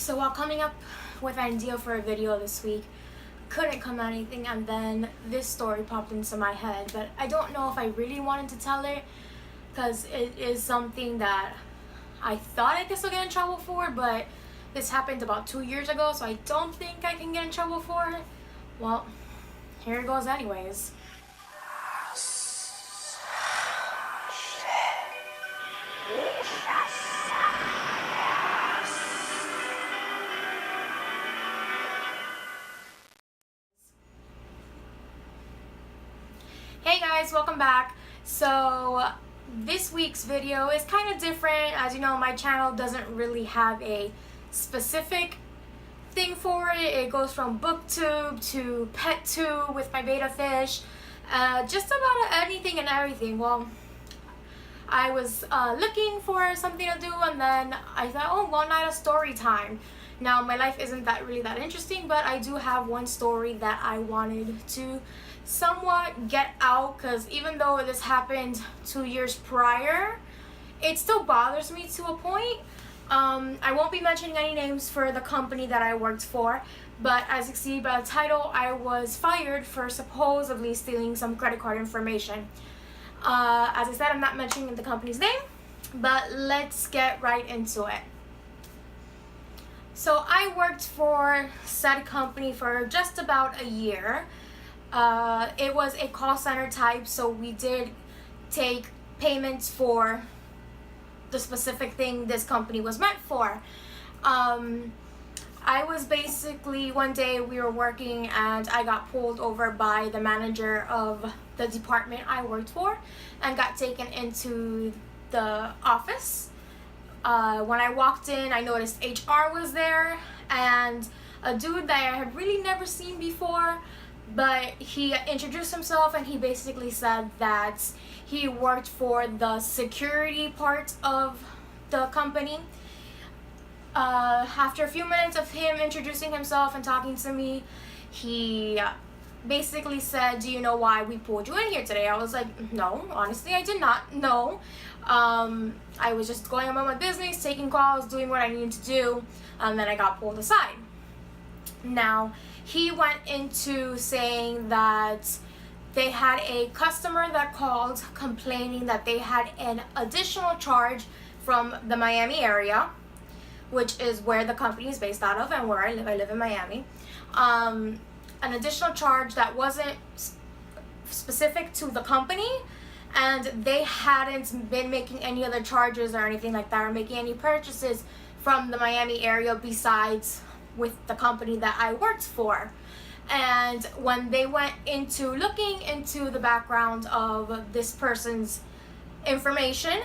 So while coming up with an idea for a video this week, couldn't come at anything, and then this story popped into my head, but I don't know if I really wanted to tell it because it is something that I thought I could still get in trouble for, but this happened about 2 years ago, so I don't think I can get in trouble for it. Well, here it goes anyways. Hey guys, welcome back. So this week's video is kind of different. As you know, my channel doesn't really have a specific thing for it. It goes from booktube to pettube with my beta fish, just about anything and everything. Well, I was looking for something to do, and then I thought, oh, one night of story time. Now, my life isn't really that interesting, but I do have one story that I wanted to somewhat get out, because even though this happened 2 years prior, it still bothers me to a point. I won't be mentioning any names for the company that I worked for, but as you can see by the title, I was fired for supposedly stealing some credit card information. As I said, I'm not mentioning the company's name, but let's get right into it. So I worked for said company for just about a year. It was a call center type, so we did take payments for the specific thing this company was meant for. I was basically, one day we were working and I got pulled over by the manager of the department I worked for and got taken into the office. When I walked in, I noticed HR was there and a dude that I had really never seen before, but he introduced himself and he basically said that he worked for the security part of the company. After a few minutes of him introducing himself and talking to me, he basically said, "Do you know why we pulled you in here today?" I was like, "No, honestly, I did not know. I was just going about my business, taking calls, doing what I needed to do, and then I got pulled aside." Now, he went into saying that they had a customer that called complaining that they had an additional charge from the Miami area, which is where the company is based out of and where I live. I live in Miami. An additional charge that wasn't specific to the company, and they hadn't been making any other charges or anything like that, or making any purchases from the Miami area besides with the company that I worked for. And when they went into looking into the background of this person's information,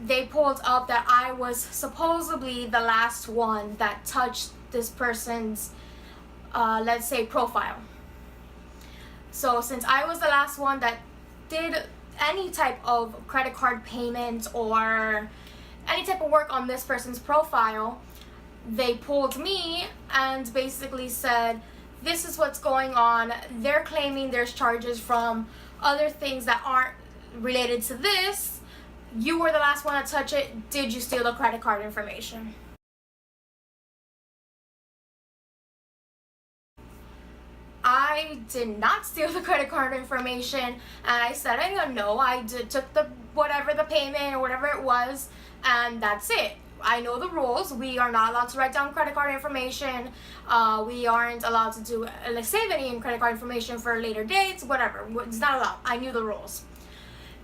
they pulled up that I was supposedly the last one that touched this person's let's say profile. So since I was the last one that did any type of credit card payment or any type of work on this person's profile, they pulled me and basically said, "This is what's going on. They're claiming there's charges from other things that aren't related to this. You were the last one to touch it. Did you steal the credit card information?" I did not steal the credit card information, and I said, "No, I took the whatever the payment or whatever it was, and that's it. I know the rules. We are not allowed to write down credit card information. We aren't allowed to do save any credit card information for later dates, whatever. It's not allowed. I knew the rules."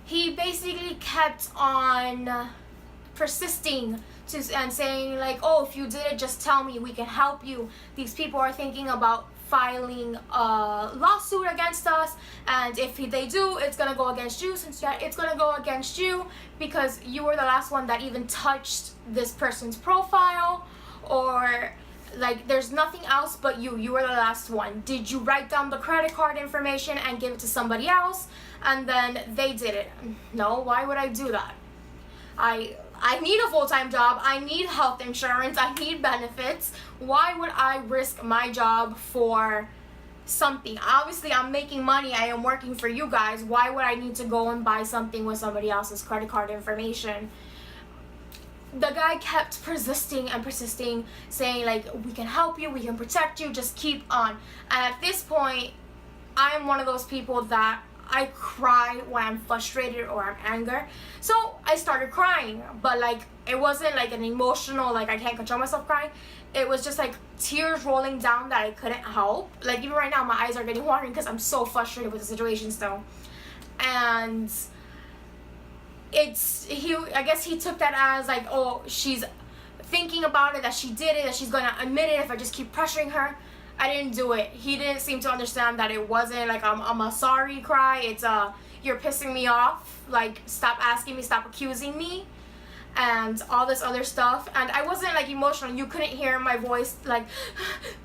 He basically kept on persisting and saying like, "Oh, if you did it, just tell me. We can help you. These people are thinking about filing a lawsuit against us, and if they do, it's gonna go against you, since it's gonna go against you because you were the last one that even touched this person's profile, or like there's nothing else but you were the last one. Did you write down the credit card information and give it to somebody else, and then they did it?" No, why would I do that? I need a full-time job. I need health insurance. I need benefits. Why would I risk my job for something? Obviously, I'm making money. I am working for you guys. Why would I need to go and buy something with somebody else's credit card information? the guy kept persisting and persisting, saying like, we can help you, we can protect you, just keep on. And at this point, I'm one of those people that I cry when I'm frustrated or I'm angry. So I started crying, but like it wasn't like an emotional, like I can't control myself crying. It was just like tears rolling down that I couldn't help. Like even right now my eyes are getting watering because I'm so frustrated with the situation still. And I guess he took that as like, oh, she's thinking about it, that she did it, that she's gonna admit it if I just keep pressuring her. I didn't do it. He didn't seem to understand that it wasn't like I'm a sorry cry. It's you're pissing me off. Like stop asking me, stop accusing me, and all this other stuff. And I wasn't like emotional. You couldn't hear my voice. Like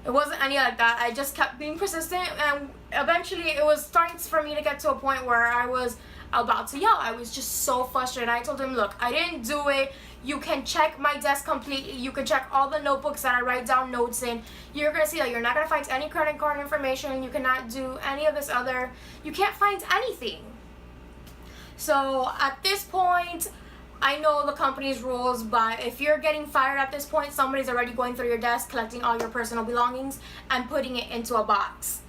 it wasn't any like that. I just kept being persistent, and eventually it was starting for me to get to a point where I was about to yell. I was just so frustrated. I told him, look, I didn't do it. You can check my desk completely. You can check all the notebooks that I write down notes in. You're going to see that you're not going to find any credit card information. You cannot do any of this other. You can't find anything. So at this point, I know the company's rules, but if you're getting fired at this point, somebody's already going through your desk, collecting all your personal belongings and putting it into a box.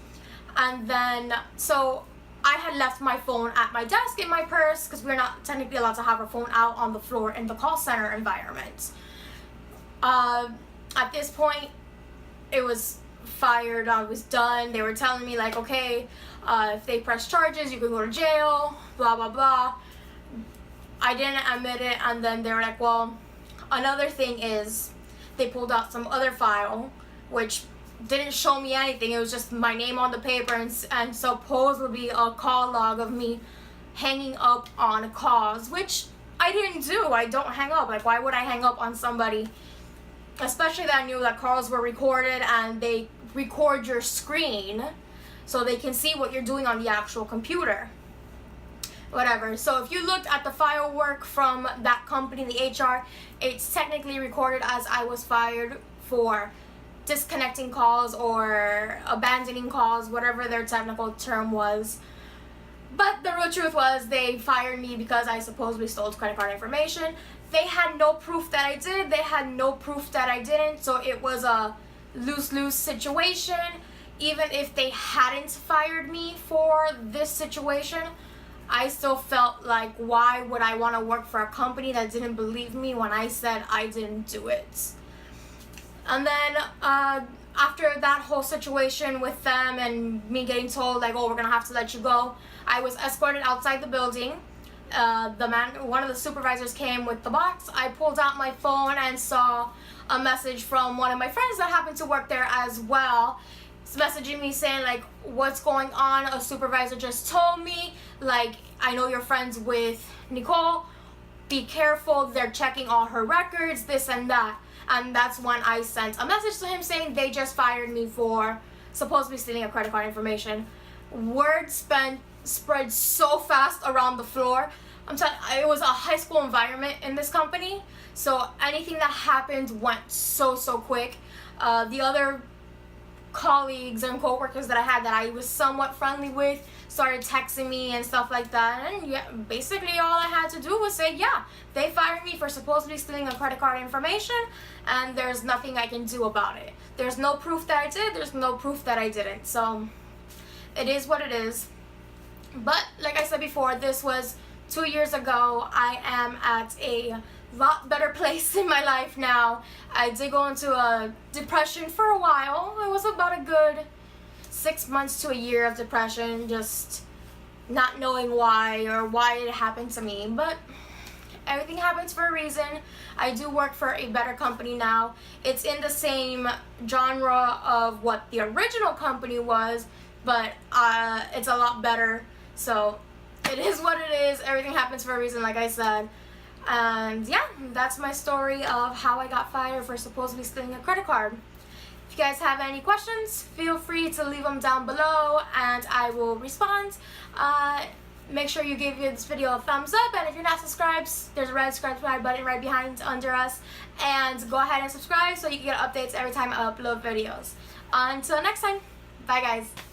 And then, so I had left my phone at my desk in my purse because we're not technically allowed to have our phone out on the floor in the call center environment. At this point, it was fired. I was done. They were telling me like, okay, if they press charges, you can go to jail, blah, blah, blah. I didn't admit it, and then they were like, well, another thing is they pulled out some other file, which didn't show me anything. It was just my name on the paper and supposedly a call log of me hanging up on calls, which I didn't do. I don't hang up. Like, why would I hang up on somebody? Especially that I knew that calls were recorded and they record your screen so they can see what you're doing on the actual computer. Whatever. So if you looked at the file work from that company, the HR, it's technically recorded as I was fired for disconnecting calls or abandoning calls, whatever their technical term was. But the real truth was they fired me because I supposedly stole credit card information. They had no proof that I did. They had no proof that I didn't. So it was a lose-lose situation. Even if they hadn't fired me for this situation, I still felt like, why would I want to work for a company that didn't believe me when I said I didn't do it? And then after that whole situation with them and me getting told like, oh, we're gonna have to let you go, I was escorted outside the building. One of the supervisors came with the box. I pulled out my phone and saw a message from one of my friends that happened to work there as well. It's messaging me saying like, what's going on? A supervisor just told me, like, I know you're friends with Nicole. Be careful, they're checking all her records, this and that. And that's when I sent a message to him saying they just fired me for supposedly stealing a credit card information. Word spread so fast around the floor. I'm telling you, it was a high school environment in this company, so anything that happened went so quick. The other colleagues and co-workers that I had that I was somewhat friendly with started texting me and stuff like that, and yeah, basically all I had to do was say, yeah, they fired me for supposedly stealing a credit card information, and there's nothing I can do about it. There's no proof that I did, there's no proof that I didn't, so it is what it is. But like I said before, this was 2 years ago. I am at a lot better place in my life now. I did go into a depression for a while. It was about a good 6 months to a year of depression, just not knowing why or why it happened to me, but everything happens for a reason. I do work for a better company now. It's in the same genre of what the original company was, but it's a lot better. So it is what it is. Everything happens for a reason, like I said. And yeah, that's my story of how I got fired for supposedly stealing a credit card. If you guys have any questions, feel free to leave them down below and I will respond. Make sure you give this video a thumbs up, and if you're not subscribed, there's a red subscribe button right behind under us, and go ahead and subscribe so you can get updates every time I upload videos. Until next time, bye guys.